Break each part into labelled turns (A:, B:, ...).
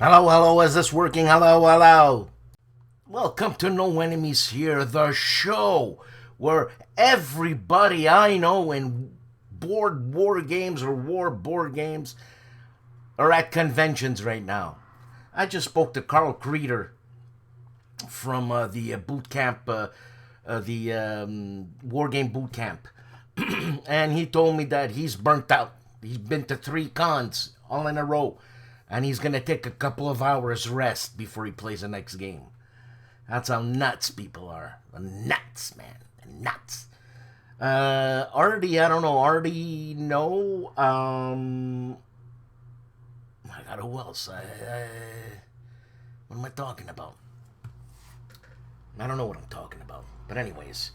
A: Hello, hello, is this working? Hello, hello. Welcome to No Enemies Here, the show where everybody I know in board war games or war board games are at conventions right now. I just spoke to Carl Creeder from the boot camp, war game boot camp, and he told me that he's burnt out. He's been to 3 cons all in a row, and he's gonna take a couple of hours rest before he plays the next game. That's how nuts people are. Nuts, man. Nuts. Artie, I don't know. Artie, no. I got who else? What am I talking about? I don't know what I'm talking about. But anyways,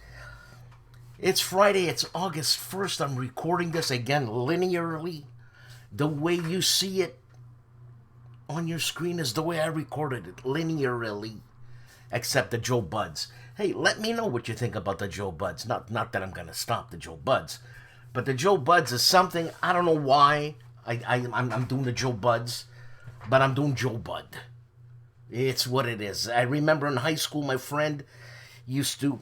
A: it's Friday. It's August 1st. I'm recording this again linearly. The way you see it on your screen is the way I recorded it, linearly. Except the Joe Buds. Hey, let me know what you think about the Joe Buds. Not that I'm going to stop the Joe Buds. But the Joe Buds is something, I don't know why I'm doing the Joe Buds. But I'm doing Joe Bud. It's what it is. I remember in high school, my friend used to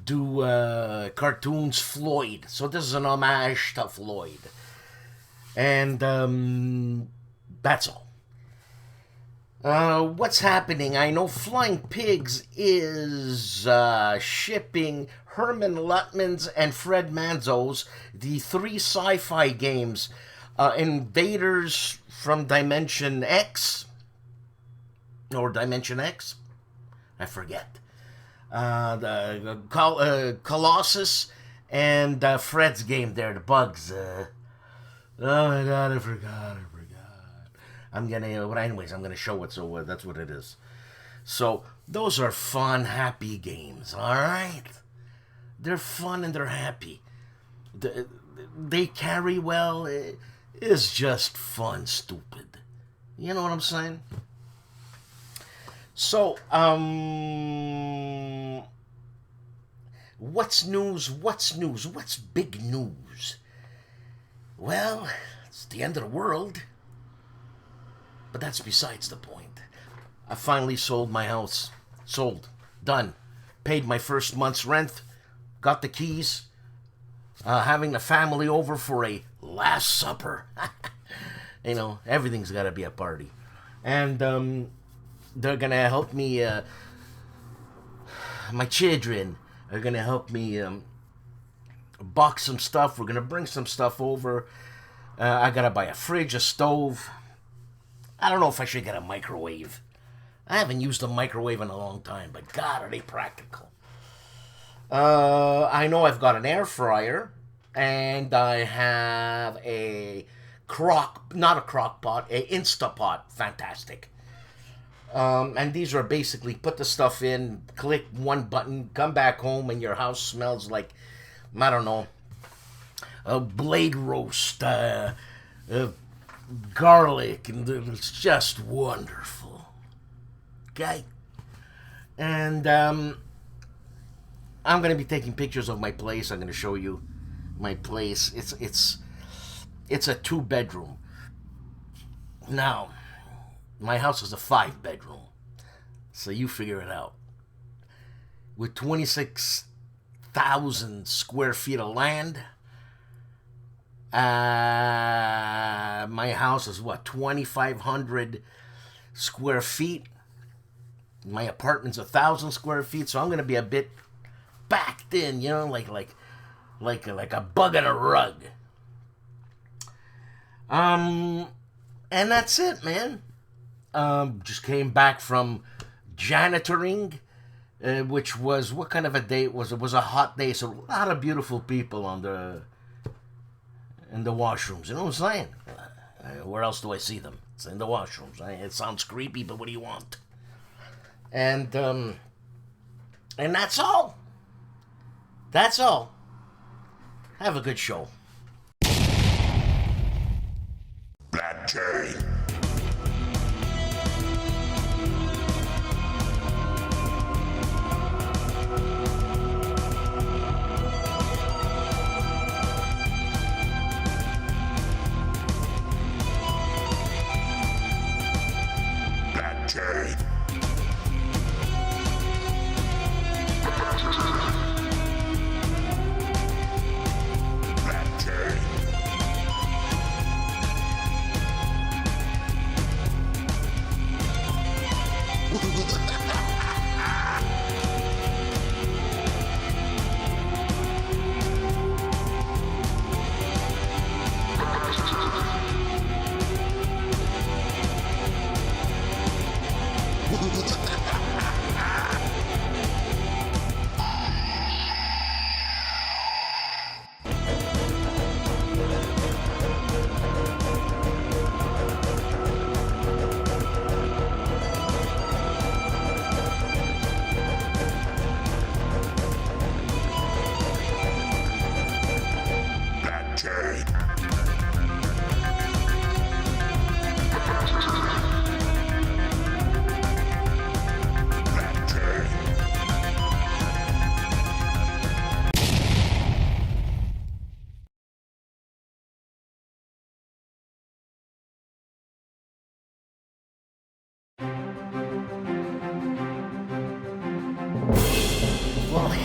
A: do cartoons Floyd. So this is an homage to Floyd. And that's all. What's happening? I know Flying Pigs is shipping Herman Luttman's and Fred Manzo's, the 3 sci-fi games, Invaders from Dimension X, or Dimension X, I forget, the Colossus, and Fred's game there, the Bugs. Oh my God, I forgot. I'm gonna show it, so that's what it is. So, those are fun, happy games, alright? They're fun and they're happy. They carry well. It's just fun, stupid. You know what I'm saying? So, what's news? What's big news? Well, it's the end of the world. But that's besides the point. I finally sold my house. Sold. Done. Paid my first month's rent. Got the keys. Having the family over for a last supper. You know, everything's got to be a party. And they're going to help me. My children are going to help me box some stuff. We're going to bring some stuff over. I got to buy a fridge, a stove. I don't know if I should get a microwave. I haven't used a microwave in a long time, but God, are they practical. I know I've got an air fryer, and I have a not a crock pot, a Instapot. Fantastic. And these are basically put the stuff in, click one button, come back home, and your house smells like, I don't know, a blade roast, garlic, and it's just wonderful. Okay? And I'm going to be taking pictures of my place. I'm going to show you my place. It's a 2-bedroom. Now, my house is a 5-bedroom. So you figure it out. With 26,000 square feet of land, my house is 2,500 square feet. My apartment's 1,000 square feet, so I'm gonna be a bit backed in, you know, like a bug in a rug. And that's it, man. Just came back from janitoring, which was, what kind of a day it was? It was a hot day, so a lot of beautiful people in the washrooms, you know what I'm saying? Where else do I see them? It's in the washrooms. It sounds creepy, but what do you want? And that's all. That's all. Have a good show.
B: Black Jay.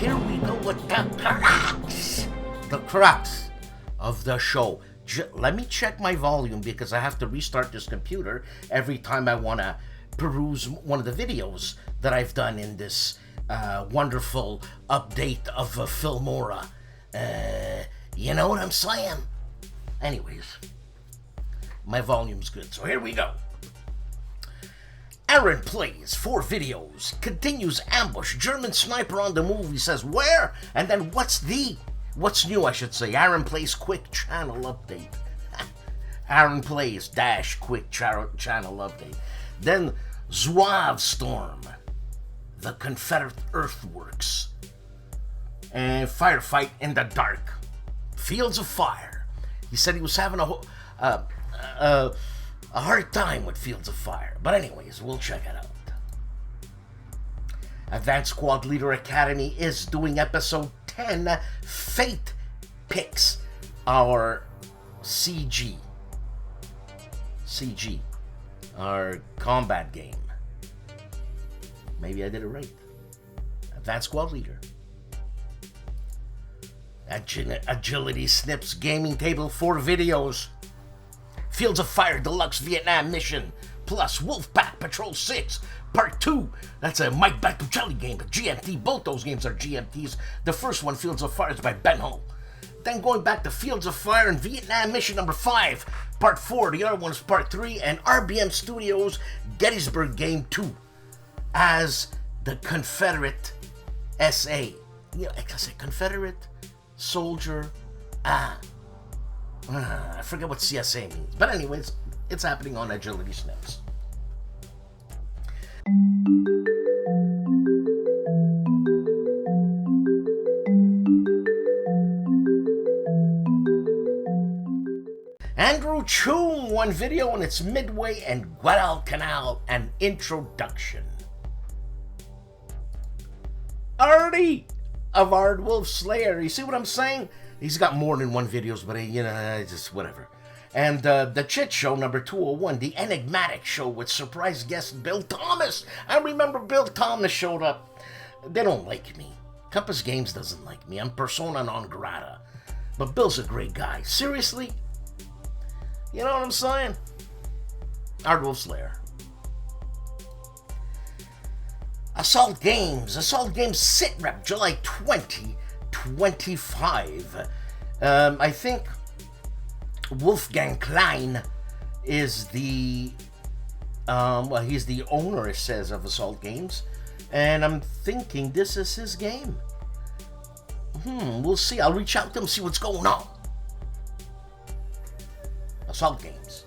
A: here we go with the crux of the show. Let me check my volume because I have to restart this computer every time I want to peruse one of the videos that I've done in this wonderful update of Filmora. You know what I'm saying? Anyways, my volume's good, so here we go. Aaron plays 4 videos, continues ambush, German sniper on the move, he says where? And then what's new, I should say. Aaron plays quick channel update. Aaron plays dash quick channel update. Then Zouave Storm, the Confederate earthworks, and firefight in the dark, Fields of Fire. He said he was having a hard time with Fields of Fire. But anyways, we'll check it out. Advanced Squad Leader Academy is doing episode 10, Fate Picks, our CG, our combat game. Maybe I did it right. Advanced Squad Leader. Agility Snips Gaming Table 4 videos. Fields of Fire Deluxe Vietnam Mission, plus Wolfpack Patrol 6, Part 2. That's a Mike Battuccelli game, a GMT. Both those games are GMTs. The first one, Fields of Fire, is by Ben Hull. Then going back to Fields of Fire and Vietnam Mission number 5, Part 4. The other one is Part 3. And RBM Studios Gettysburg Game 2 as the Confederate SA. You know, I say Confederate Soldier. I forget what CSA means. But anyways, it's happening on Agility Snips. Andrew Choom, 1 video on its Midway and Guadalcanal, an introduction. Artie of ARDWULF'S LAIR. You see what I'm saying? He's got more than 1 videos, but just whatever. And the Chit Show number 201, the Enigmatic Show with surprise guest Bill Thomas. I remember Bill Thomas showed up. They don't like me. Compass Games doesn't like me. I'm persona non grata. But Bill's a great guy. Seriously? You know what I'm saying? ARDWULF'S LAIR. Assault Games SITREP, July 2025. I think Wolfgang Klein is the, he's the owner, it says, of Assault Games. And I'm thinking this is his game. We'll see. I'll reach out to him, see what's going on. Assault Games.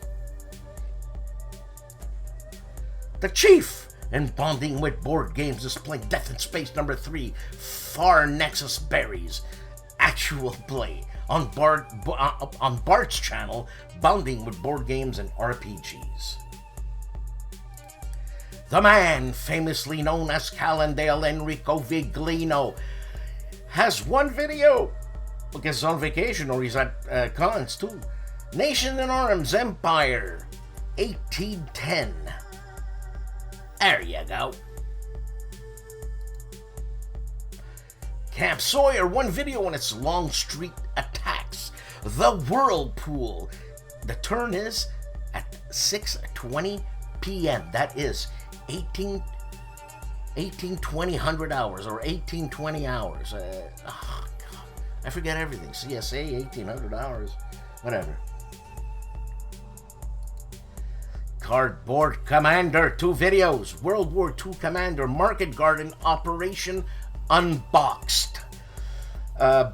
A: The Chief, and bonding with board games, is playing Death in Space number 3, Far Nexus Berries. Actual play on Bart's channel, bonding with board games and RPGs. The man famously known as Calandale, Enrico Viglino, has 1 video because he's on vacation or he's at cons too. Nation in Arms Empire 1810. There you go. Camp Sawyer, 1 video on its Long Street Attacks. The Whirlpool. The turn is at 6:20 p.m. That is 1820 hours or 1820 hours. I forget everything. CSA 1800 hours. Whatever. Cardboard Commander, 2 videos. World War II Commander, Market Garden Operation Unboxed.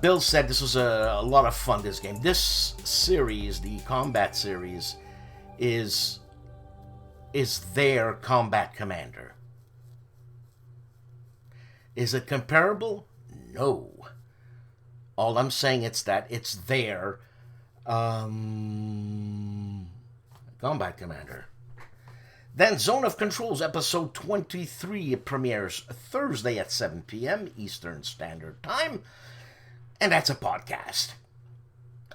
A: Bill said this was a lot of fun, this game. This series, the combat series, is their Combat Commander. Is it comparable? No. All I'm saying is that it's their Combat Commander. Then Zone of Controls episode 23 premieres Thursday at 7 p.m. Eastern Standard Time. And that's a podcast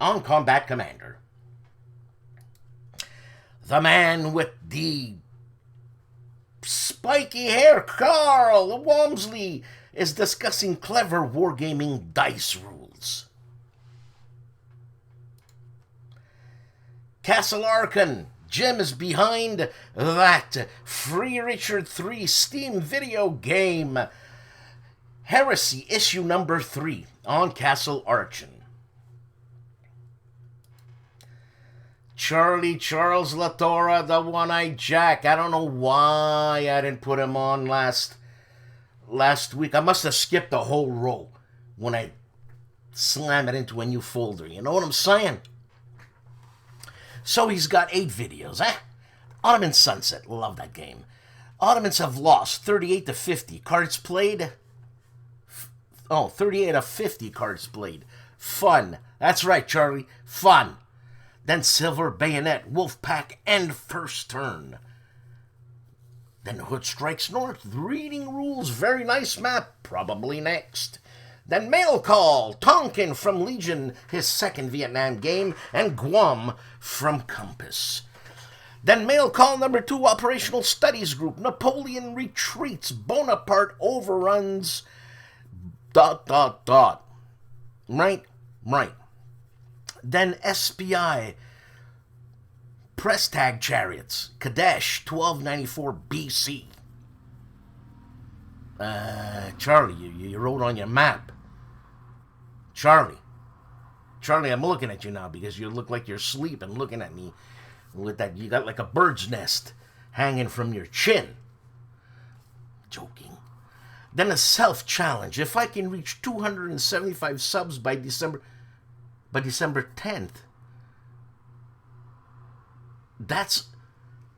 A: on Combat Commander. The man with the spiky hair, Carl Walmsley, is discussing clever wargaming dice rules. Castle Arkan. Jim is behind that Free Richard 3 Steam video game. Heresy issue number 3 on Castle Arkan. Charlie Charles Latora, the One-Eyed Jack. I don't know why I didn't put him on last week. I must have skipped a whole row when I slam it into a new folder. You know what I'm saying? So he's got 8 videos, eh? Ottoman Sunset. Love that game. Ottomans have lost 38 to 50. Cards played? 38 of 50 cards played. Fun. That's right, Charlie. Fun. Then Silver Bayonet, Wolfpack, and First Turn. Then Hood Strikes North, Reading Rules, very nice map, probably next. Then Mail Call, Tonkin from Legion, his second Vietnam game, and Guam from Compass. Then Mail Call number 2, Operational Studies Group, Napoleon Retreats, Bonaparte Overruns, ... Right. Then SPI, Press Tag Chariots, Kadesh, 1294 BC. Charlie, you wrote on your map. Charlie, I'm looking at you now because you look like you're asleep and looking at me with that. You got like a bird's nest hanging from your chin. Joking. Then a self-challenge. If I can reach 275 subs by December 10th,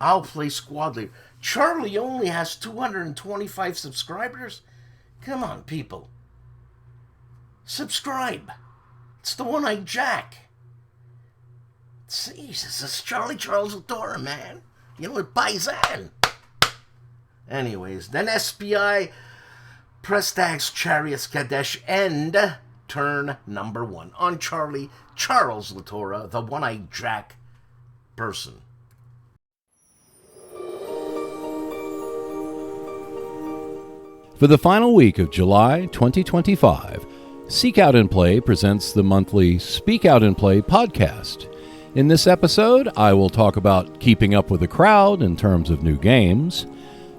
A: I'll play Squad Leader. Charlie only has 225 subscribers? Come on, people. Subscribe. It's the One-Eyed Jack. Jesus, it's Charlie Charles Latora, man. You know what Paisan? Anyways, then SPI, Prestax, Chariots, Kadesh, and turn number 1 on Charlie Charles Latora, the One-Eyed Jack person.
C: For the final week of July 2025, Seek Out and Play presents the monthly Speak Out and Play podcast. In this episode, I will talk about keeping up with the crowd in terms of new games,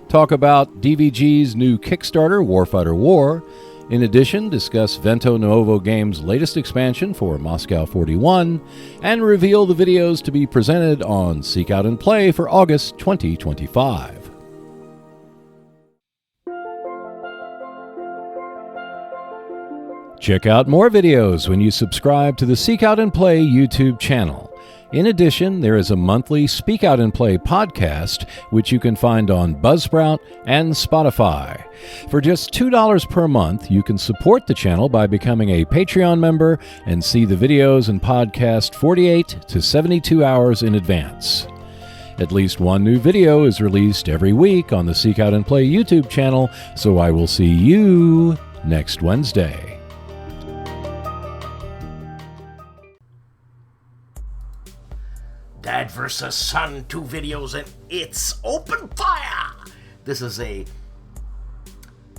C: talk about DVG's new Kickstarter, Warfighter War. In addition, discuss Vento Nuovo Games' latest expansion for Moscow 41, and reveal the videos to be presented on Seek Out and Play for August 2025. Check out more videos when you subscribe to the Seek Out and Play YouTube channel. In addition, there is a monthly Speak Out and Play podcast, which you can find on Buzzsprout and Spotify. For just $2 per month, you can support the channel by becoming a Patreon member and see the videos and podcast 48 to 72 hours in advance. At least one new video is released every week on the Seek Out and Play YouTube channel, so I will see you next Wednesday.
A: Dad vs. Son, 2 videos, and it's open fire! This is a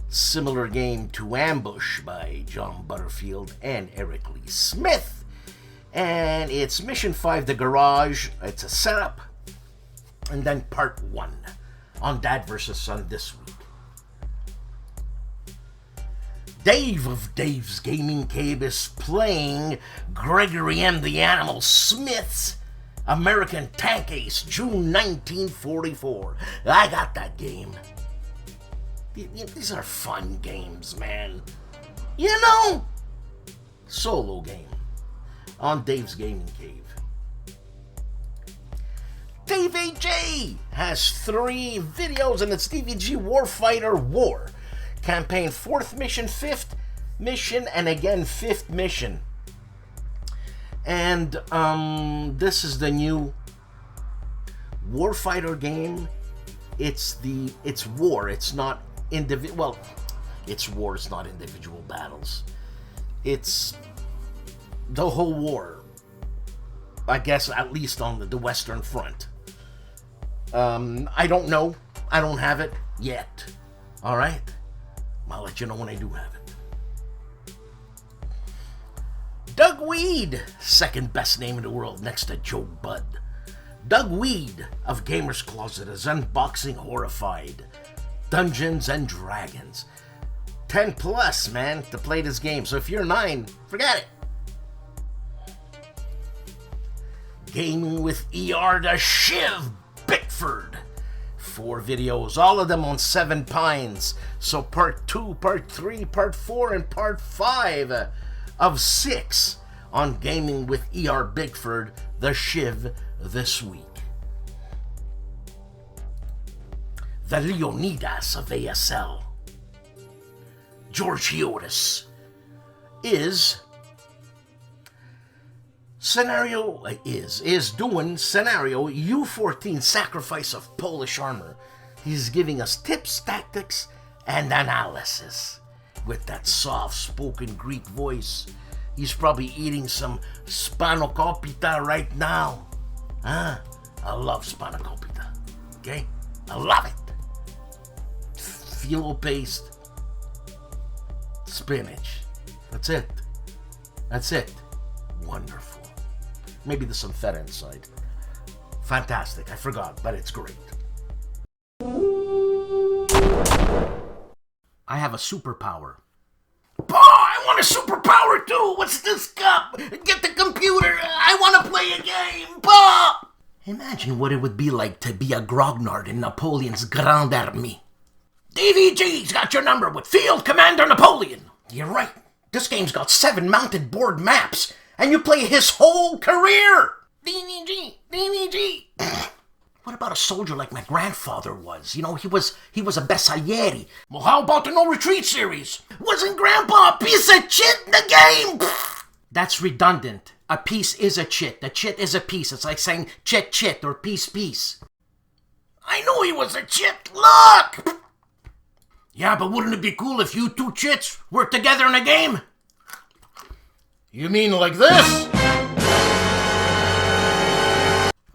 A: similar game to Ambush by John Butterfield and Eric Lee Smith. And it's Mission 5, The Garage. It's a setup. And then Part 1 on Dad vs. Son this week. Dave of Dave's Gaming Cave is playing Gregory M. the Animal Smith's American Tank Ace, June 1944. I got that game. These are fun games, man. You know? Solo game on Dave's Gaming Cave. Dave AJ has 3 videos, and it's DVG Warfighter War. Campaign 4th mission, 5th mission, and again 5th mission. And this is the new Warfighter game. It's war. It's not individual. Well, it's war. It's not individual battles. It's the whole war. I guess at least on the Western Front. I don't know. I don't have it yet. All right. I'll let you know when I do have it. Doug Weed, second best name in the world next to Joe Bud. Doug Weed of Gamer's Closet is unboxing Horrified Dungeons and Dragons. 10 plus, man, to play this game. So if you're 9, forget it. Gaming with ER the Shiv Bickford. 4 videos, all of them on 7 Pines. So part 2, part 3, part 4, and part 5 of 6 on Gaming with ER Bickford, the Shiv, this week. The Leonidas of ASL. George Hiotis is doing scenario U14 Sacrifice of Polish Armor. He's giving us tips, tactics, and analysis with that soft-spoken Greek voice. He's probably eating some spanakopita right now. I love spanakopita. Okay? I love it. Phyllo paste, spinach. That's it. That's it. Wonderful. Maybe there's some feta inside. Fantastic. I forgot, but it's great. I have a superpower. Oh, I want a superpower too! What's this cup? Get the computer! I want to play a game! Bah! Imagine what it would be like to be a grognard in Napoleon's Grande Armée. DVG's got your number with Field Commander Napoleon. You're right. This game's got 7 mounted board maps, and you play his whole career. DVG. What about a soldier like my grandfather was? You know, he was a Bersaglieri. Well, how about the No Retreat series? Wasn't Grandpa a piece of shit in the game? That's redundant. A piece is a chit. A chit is a piece. It's like saying chit or piece. I know he was a chit. Look! Yeah, but wouldn't it be cool if you 2 chits worked together in a game? You mean like this?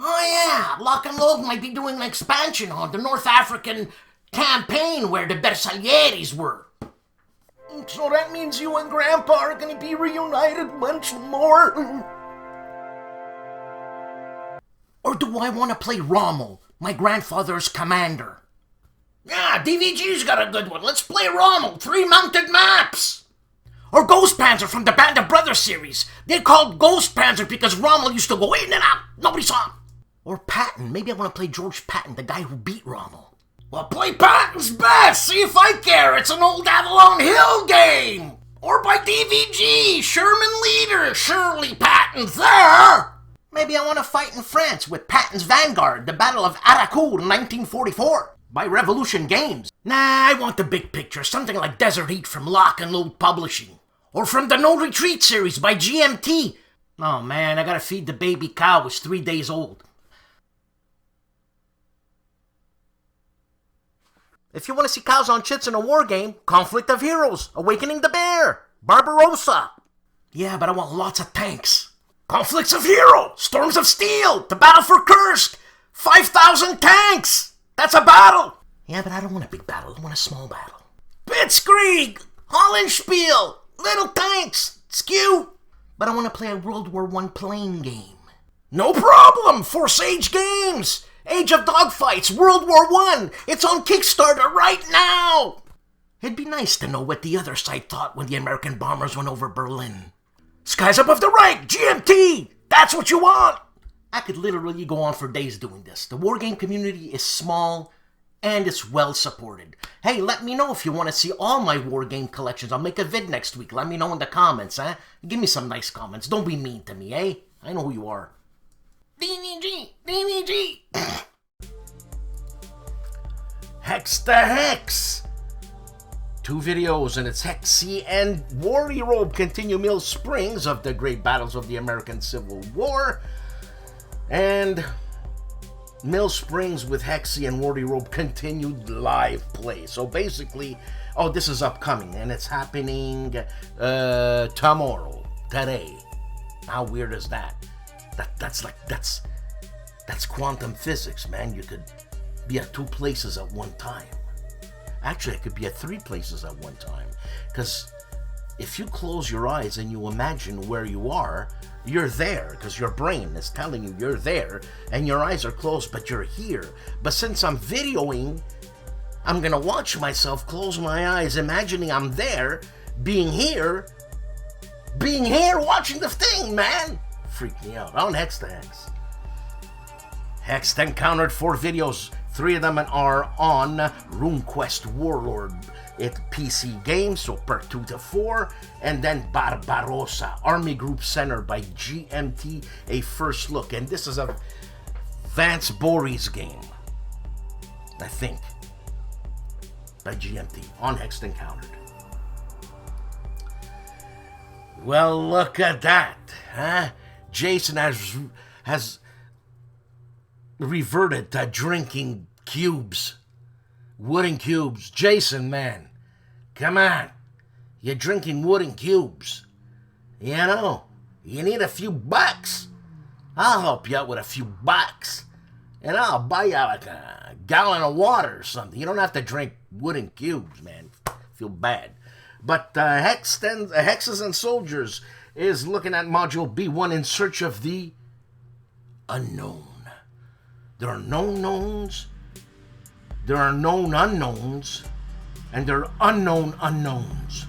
A: Oh yeah, Lock and Load might be doing an expansion on the North African campaign where the Bersaglieris were. So that means you and Grandpa are gonna be reunited once more? Or do I want to play Rommel, my grandfather's commander? Yeah, DVG's got a good one. Let's play Rommel, 3 mounted maps. Or Ghost Panzer from the Band of Brothers series. They're called Ghost Panzer because Rommel used to go in and out. Nobody saw him. Or Patton. Maybe I want to play George Patton, the guy who beat Rommel. Well, play Patton's best. See if I care. It's an old Avalon Hill game. Or by DVG, Sherman Leader, Shirley Patton's there. Maybe I want to fight in France with Patton's Vanguard, the Battle of Aracourt in 1944. By Revolution Games. Nah, I want the big picture, something like Desert Heat from Lock and Load Publishing. Or from the No Retreat series by GMT. Oh man, I gotta feed the baby cow, it's 3 days old. If you want to see cows on chits in a war game, Conflict of Heroes, Awakening the Bear, Barbarossa. Yeah, but I want lots of tanks. Conflicts of Hero, Storms of Steel, The Battle for Kursk, 5,000 tanks. That's a battle! Yeah, but I don't want a big battle. I want a small battle. Blitzkrieg! Hollandspiele! Little tanks! It's cute! But I want to play a World War I playing game. No problem! Force Age Games! Age of Dogfights, World War I! It's on Kickstarter right now! It'd be nice to know what the other side thought when the American bombers went over Berlin. Skies above the Reich! GMT! That's what you want! I could literally go on for days doing this. The wargame community is small and it's well supported. Hey, let me know if you want to see all my wargame collections. I'll make a vid next week. Let me know in the comments, huh? Give me some nice comments. Don't be mean to me, eh? I know who you are. DVG! Hex to Hex! 2 videos, and it's Hexy and Warrior Robe continue Mill Springs of the great battles of the American Civil War. And Mill Springs with Hexy and Warrior Robe continued live play. So basically, oh, this is upcoming, and it's happening tomorrow, today. How weird is that? That's quantum physics, man. You could be at 2 places at one time. Actually, I could be at 3 places at one time. Because if you close your eyes and you imagine where you are, you're there. Because your brain is telling you you're there. And your eyes are closed, but you're here. But since I'm videoing, I'm going to watch myself close my eyes, imagining I'm there, being here, watching the thing, man. Freak me out. On Hex to Hex. Hex encountered 4 videos. 3 of them are on RuneQuest Warlord. It's PC game, so part 2 to 4. And then Barbarossa, Army Group Center by GMT, a first look. And this is a Vance Boris game, I think, by GMT, on Hex Encountered. Well, look at that, huh? Jason has reverted to drinking cubes, wooden cubes. Jason, man, come on. You're drinking wooden cubes. You know, you need a few bucks. I'll help you out with a few bucks. And I'll buy you like a gallon of water or something. You don't have to drink wooden cubes, man. Feel bad. But Hexes and Soldiers is looking at Module B1 in search of the unknown. There are known knowns, there are known unknowns, and there are unknown unknowns.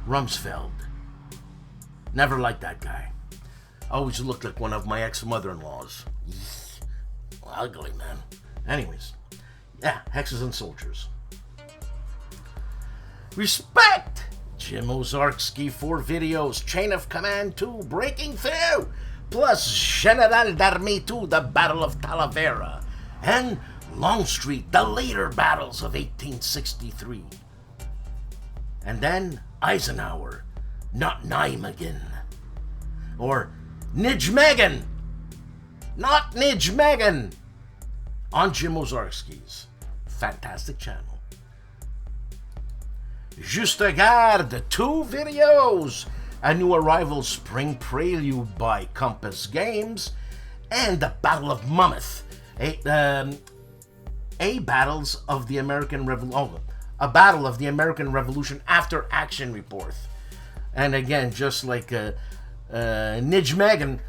A: Rumsfeld. Never liked that guy. Always looked like one of my ex-mother-in-laws. Ugly, man. Anyways, yeah, Hexes and Soldiers. Respect! Jim Ozarski, 4 videos, Chain of Command 2, Breaking Through, plus General d'Armée 2, The Battle of Talavera, and Longstreet, The Later Battles of 1863. And then Eisenhower, Not Nijmegen, or Nijmegen, Not Nijmegen, on Jim Ozarski's fantastic channel. Juste Garde, 2 videos, a new arrival Spring Prelude by Compass Games, and the Battle of Monmouth, a battle of the American Revolution after action report. And again, just like Nijmegen,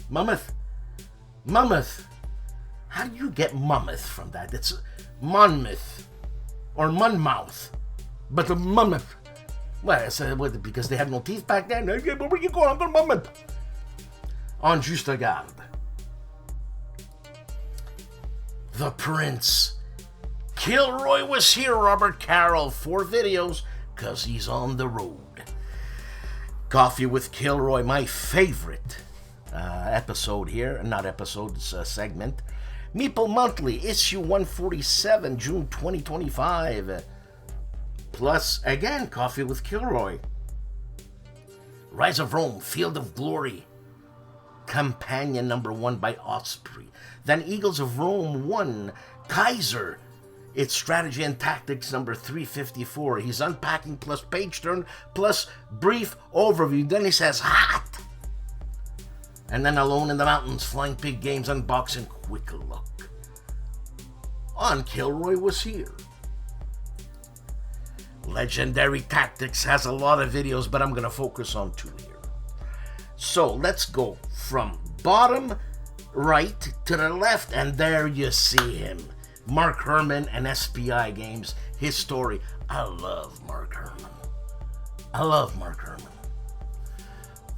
A: Monmouth. How do you get Monmouth from that? It's Monmouth. Or Monmouth. But the Monmouth. Well, because they had no teeth back then. Where you going? I'm going to Monmouth. On Juste Garde. The Prince. KilRoyWasHere, Robert Carroll. 4 videos, because he's on the road. Coffee with Kilroy, my favorite episode here. Not episode, it's a segment. Meeple Monthly, issue 147, June 2025. Plus, again, Coffee with Kilroy. Rise of Rome, Field of Glory. Companion number 1 by Osprey. Then Eagles of Rome 1, Kaiser. It's Strategy and Tactics number 354. He's unpacking plus page turn plus brief overview. Then he says, hot! And then Alone in the Mountains, Flying Pig Games unboxing, quick look. On KilRoyWasHere. Legendary Tactics has a lot of videos, but I'm going to focus on 2 here. So let's go from bottom right to the left, and there you see him. Mark Herman and SPI Games, his story. I love Mark Herman.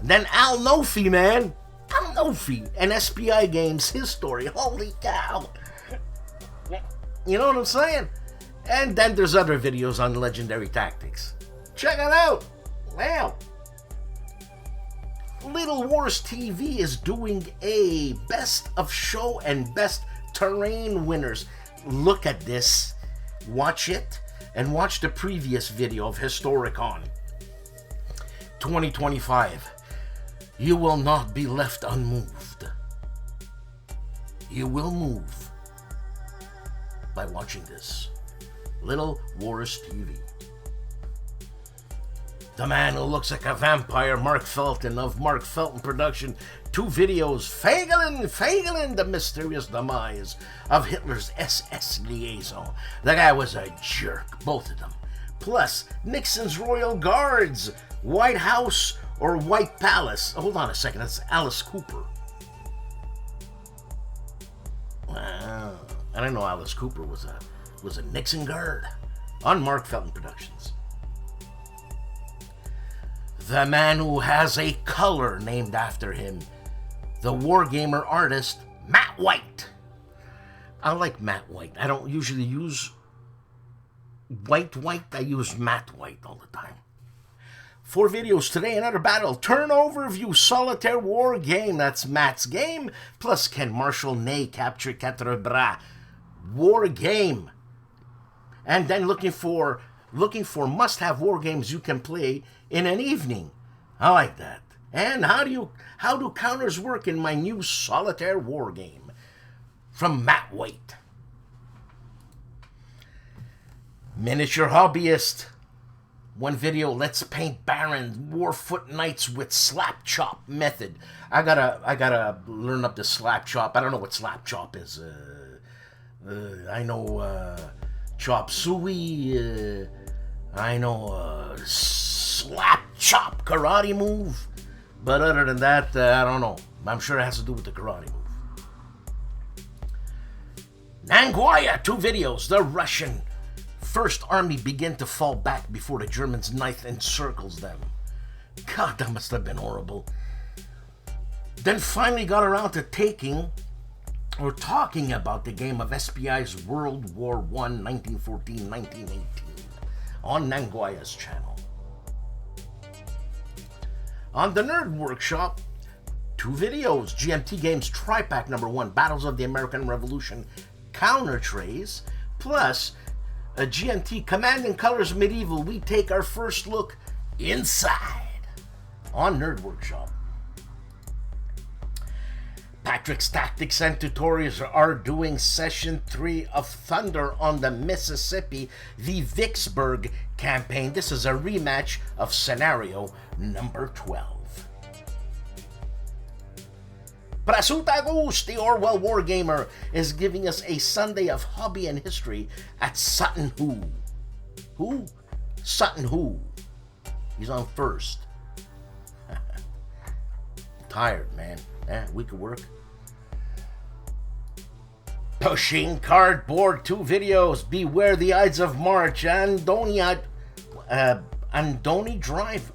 A: And then Al Nofi, man. Al Nofi and SPI Games, his story. Holy cow. You know what I'm saying? And then there's other videos on Legendary Tactics. Check it out. Wow. Little Wars TV is doing a best of show and best terrain winners. Look at this. Watch it. And watch the previous video of Historicon 2025. You will not be left unmoved. You will move by watching this. Little Wars TV. The man who looks like a vampire, Mark Felton of Mark Felton Production. 2 videos, Feigelin, the mysterious demise of Hitler's SS liaison. The guy was a jerk, both of them. Plus, Nixon's Royal Guards, White House or White Palace. Hold on a second, that's Alice Cooper. Wow, I didn't know Alice Cooper was a Nixon guard on Mark Felton Productions. The man who has a color named after him, the wargamer artist Matt White. I like Matt White. I don't usually use White. I use Matt White all the time. 4 videos today, another battle. Turn overview, Solitaire war game. That's Matt's game. Plus Ken Marshall, Nay, Capture, Quatre Bras. War game. And then looking for must-have war games you can play in an evening. I like that. And how do counters work in my new Solitaire war game? From Matt White. Miniature hobbyist. 1 video, let's paint Barons, Warfoot Knights with slap chop method. I gotta learn up the slap chop. I don't know what slap chop is. I know chop suey. I know slap chop karate move. But other than that, I don't know. I'm sure it has to do with the karate move. Nanguaya, 2 videos. The Russian First Army begin to fall back before the Germans' ninth encircles them. God, that must have been horrible. Then finally got around to talking about the game of SPI's World War I, 1914-1918 on Nanguaya's channel. On the Nerd Workshop, 2 videos. GMT Games Tri-Pack number 1, Battles of the American Revolution Counter Trays, plus a GMT Command and Colors Medieval. We take our first look inside on Nerd Workshop. Patrick's Tactics and Tutorials are doing Session 3 of Thunder on the Mississippi, the Vicksburg campaign. This is a rematch of scenario number 12. Prasuta the Orwell Wargamer, is giving us a Sunday of hobby and history at Sutton Hoo. Who? Sutton Hoo. He's on first. Tired, man. We could work. Pushing Cardboard, 2 videos. Beware the Ides of March. Andoni Drive.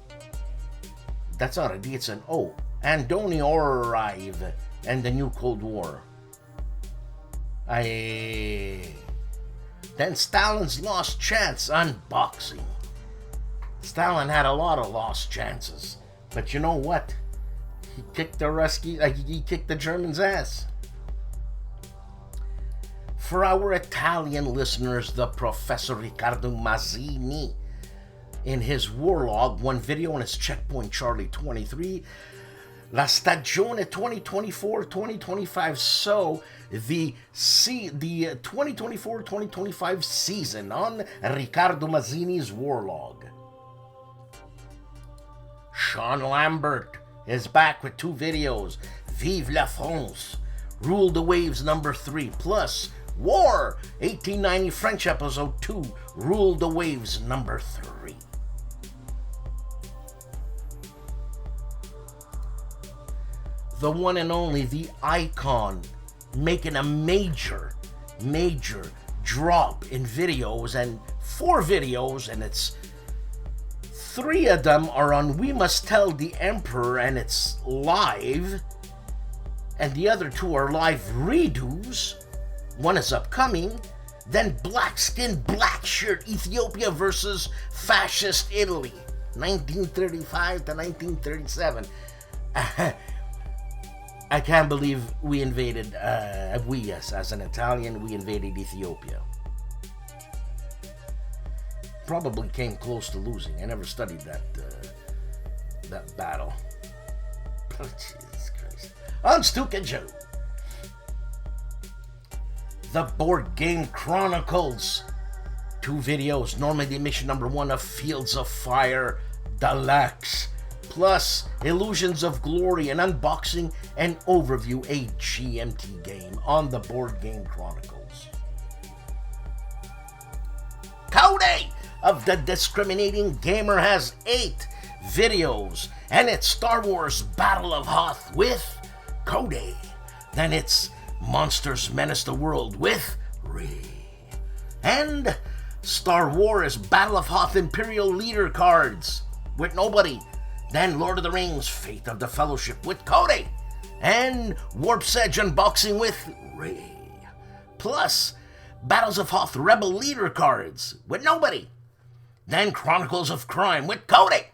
A: That's not a D, it's an O. Andoni Arrive and the New Cold War. Then Stalin's Lost Chance unboxing. Stalin had a lot of lost chances, but you know what? He kicked he kicked the Germans' ass. For our Italian listeners, the Professor Riccardo Mazzini, in his Warlog, 1 video on his Checkpoint Charlie 23, La Stagione 2024-2025, so the 2024-2025 season on Riccardo Mazzini's Warlog. Sean Lambert is back with 2 videos. Vive la France, Rule the Waves number 3, plus War 1890 French episode 2, Rule the Waves number 3. The one and only, the Icon, making a major drop in videos, and 4 videos, and it's 3 of them are on We Must Tell the Emperor, and it's live, and the other 2 are live redos. 1 is upcoming. Then Black Skin, Black Shirt, Ethiopia versus Fascist Italy, 1935 to 1937. I can't believe we invaded, as an Italian, we invaded Ethiopia. Probably came close to losing. I never studied that battle. Oh, Jesus Christ. On STUKAJOE. The Board Game Chronicles. 2 videos. Normandy mission number 1 of Fields of Fire, Deluxe, plus Illusions of Glory, an unboxing and overview, a GMT game on the Board Game Chronicles. Cody of the Discriminating Gamer has 8 videos, and it's Star Wars Battle of Hoth with Cody. Then it's Monsters Menace the World with Rey. And Star Wars Battle of Hoth Imperial Leader cards with nobody. Then Lord of the Rings Fate of the Fellowship with Cody. And Warp's Edge unboxing with Rey. Plus Battles of Hoth Rebel Leader cards with nobody. Then Chronicles of Crime with Cody.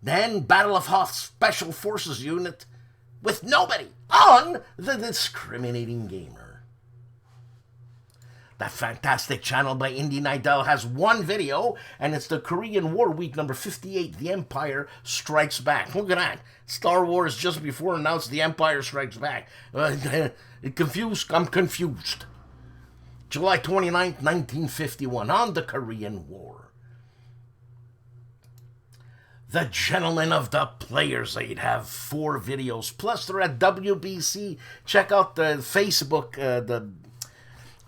A: Then Battle of Hoth Special Forces Unit with nobody on the Discriminating Gamer. That fantastic channel by Indy Nidell has 1 video, and it's the Korean War Week number 58, The Empire Strikes Back. Look at that. Star Wars just before announced The Empire Strikes Back. I'm confused. July 29th, 1951, on the Korean War. The Gentlemen of the Player's Aid have 4 videos, plus they're at WBC. Check out the Facebook,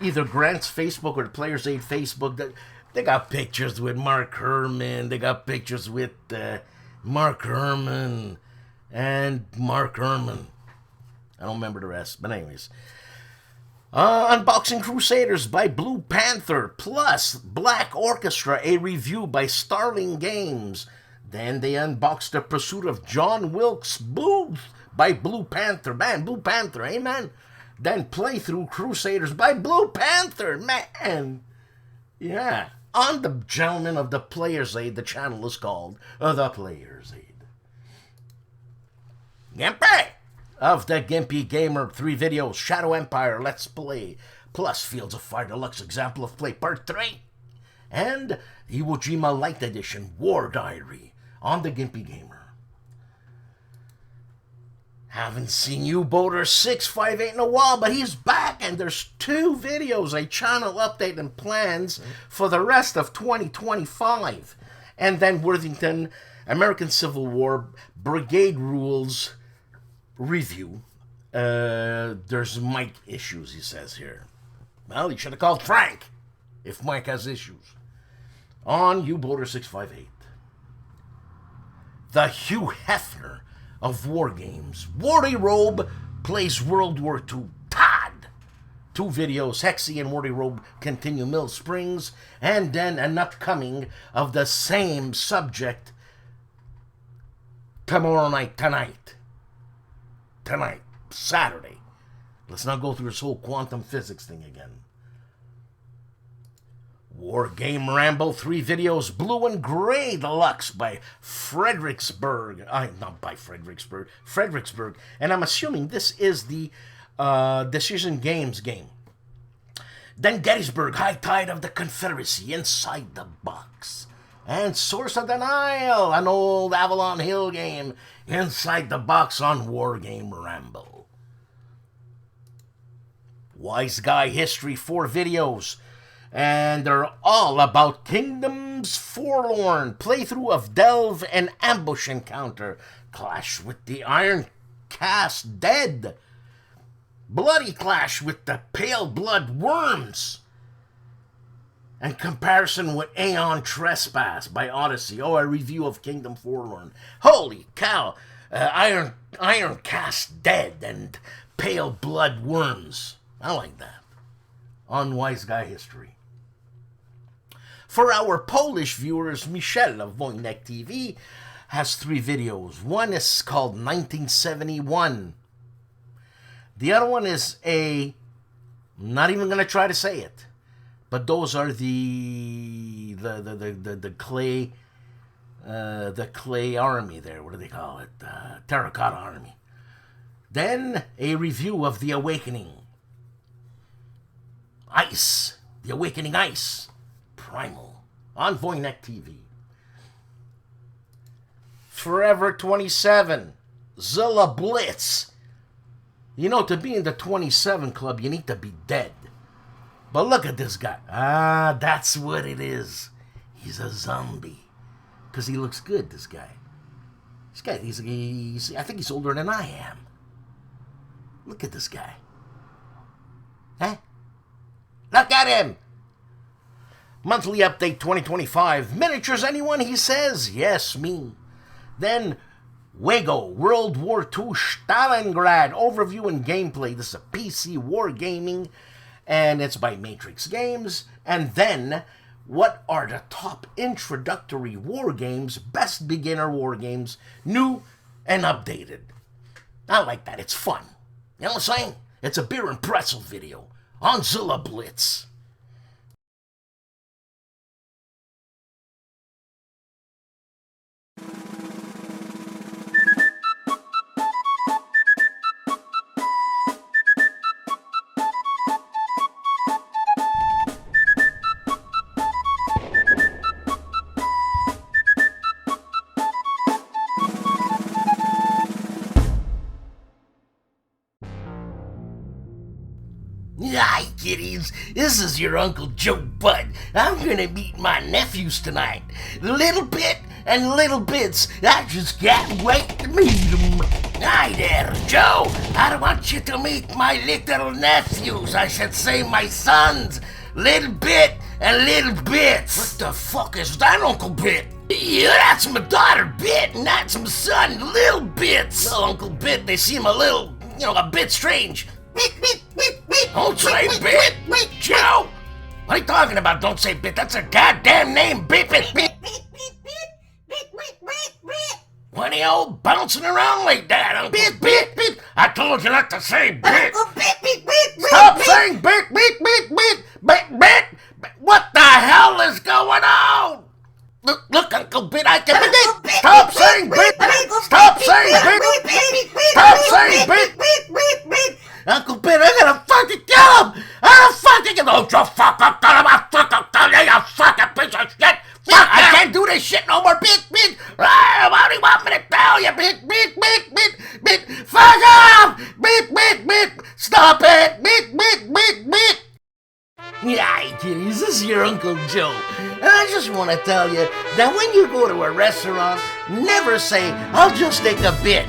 A: either Grant's Facebook or the Player's Aid Facebook. They got pictures with Mark Herman. They got pictures with Mark Herman and Mark Herman. I don't remember the rest, but anyways. Unboxing Crusaders by Blue Panther, plus Black Orchestra, a review by Starling Games. Then they unboxed The Pursuit of John Wilkes Booth by Blue Panther. Man, Blue Panther, amen. Then Playthrough Crusaders by Blue Panther, man. Yeah, on the Gentlemen of the Player's Aid, the channel is called The Player's Aid. GIMPY of the GIMPY Gamer, 3 videos, Shadow Empire, Let's Play, plus Fields of Fire Deluxe Example of Play Part 3, and Iwo Jima Light Edition, War Diary, on the GIMPY Gamer. Haven't seen U-Boater 658 in a while, but he's back, and there's 2 videos, a channel update and plans for the rest of 2025. And then Worthington, American Civil War, Brigade Rules review. There's mic issues, he says here. Well, you should have called Frank if Mike has issues. On U-Boater 658. The Hugh Hefner of War Games. Wardy Robe plays World War II. Todd. 2 videos, Hexie and Wardy Robe continue Mill Springs, and then an upcoming of the same subject tonight, Saturday. Let's not go through this whole quantum physics thing again. War Game Rambo, 3 videos, Blue and Gray Deluxe by Fredericksburg. Not by Fredericksburg. And I'm assuming this is the Decision Games game. Then Gettysburg, High Tide of the Confederacy, Inside the Box. And Source of Denial, an old Avalon Hill game, Inside the Box on War Game Rambo. Wise Guy History, 4 videos. And they're all about Kingdoms Forlorn, playthrough of Delve and Ambush Encounter, Clash with the Iron Cast Dead, Bloody Clash with the Pale Blood Worms, and comparison with Aeon Trespass by Odyssey. A review of Kingdom Forlorn. Holy cow! Iron Cast Dead and Pale Blood Worms. I like that. On Wise Guy History. For our Polish viewers, Michelle of Wojennik TV has 3 videos. One is called 1971. The other one is I'm not even going to try to say it, but those are the clay army there. What do they call it? Terracotta Army. Then a review of The Awakening. Ice. The Awakening Ice. Primal. On Wojennik TV. Forever 27. Zilla Blitz. You know, to be in the 27 club, you need to be dead. But look at this guy. That's what it is. He's a zombie. because he looks good, this guy. This guy, I think he's older than I am. Look at this guy. Huh? Look at him! Monthly update 2025. Miniatures, anyone, he says? Yes, me. Then, WEGO, World War II Stalingrad, overview and gameplay. This is a PC wargaming, and it's by Matrix Games. And then, what are the top introductory war games, best beginner war games, new and updated? I like that. It's fun. You know what I'm saying? It's a beer and pretzel video on Zilla Blitz. Hi, kiddies. This is your Uncle Joe Bud. I'm gonna meet my nephews tonight. Little Bit and Little Bits. I just can't wait to meet them. Hi there, Joe. I want you to meet my little nephews. I should say my sons. Little Bit and Little Bits. What the fuck is that, Uncle Bit? Yeah, that's my daughter, Bit, and that's my son, Little Bits. Well, Uncle Bit, they seem a little, a bit strange. Don't say Bit! Joe! What are you talking about? Don't say Bit. That's a goddamn name, Bit! What are you all bouncing around like that, Uncle Bit? I told you not to say Bit! Stop saying Bit! What the hell is going on? Look, Uncle Bit, I can... Stop saying Bit! Stop saying Bit! Stop saying Bit! Uncle Bit, I'm gonna fucking kill him! I'm fucking kill him! Don't you fuck up, you fucking piece of shit! Fuck, I can't do this shit no more, Bit! What do you want me to tell you, Bit? Fuck off! Bit! Stop it! Bit! Yeah, kiddies, this is your Uncle Joe. And I just want to tell you that when you go to a restaurant, never say, I'll just take a bit.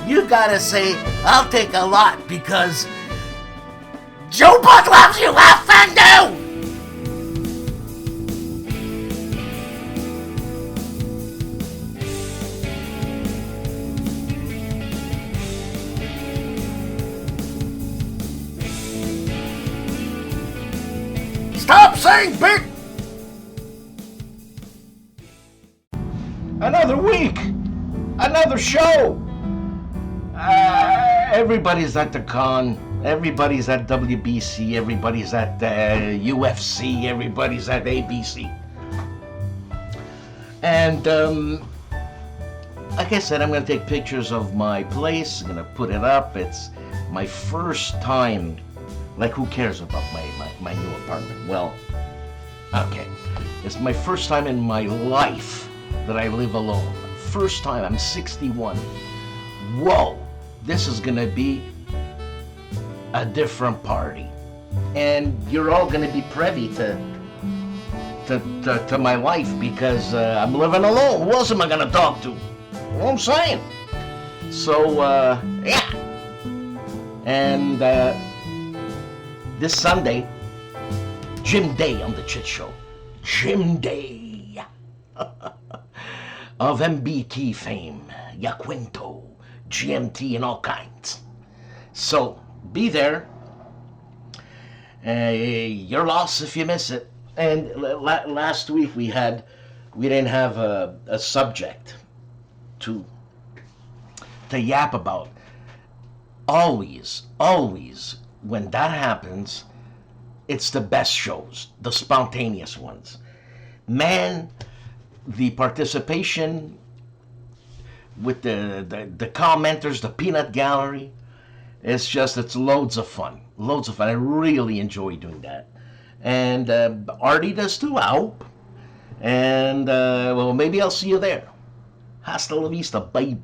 A: You gotta say, I'll take a lot, because Joe Bud loves you, have fun now! Stop saying Bit! Another week! Another show! Everybody's at the con, everybody's at WBC, everybody's at UFC, everybody's at ABC. And, like I said, I'm going to take pictures of my place, I'm going to put it up. It's my first time. Like, who cares about my new apartment? Well, okay. It's my first time in my life that I live alone. First time, I'm 61. Whoa! This is gonna be a different party. And you're all gonna be privy to my life, because I'm living alone. Who else am I gonna talk to? You know what I'm saying? So, yeah. And, this Sunday, Gym Day on the Chit Show. Gym Day of MBT fame, Yaquinto, GMT, and all kinds. So, be there. Your loss if you miss it. And last week we didn't have a subject to yap about. Always, when that happens, it's the best shows, the spontaneous ones. Man, the participation with the commenters, the peanut gallery, it's loads of fun. I really enjoy doing that. And Artie does too, I hope. And, well, maybe I'll see you there. Hasta la vista, bye.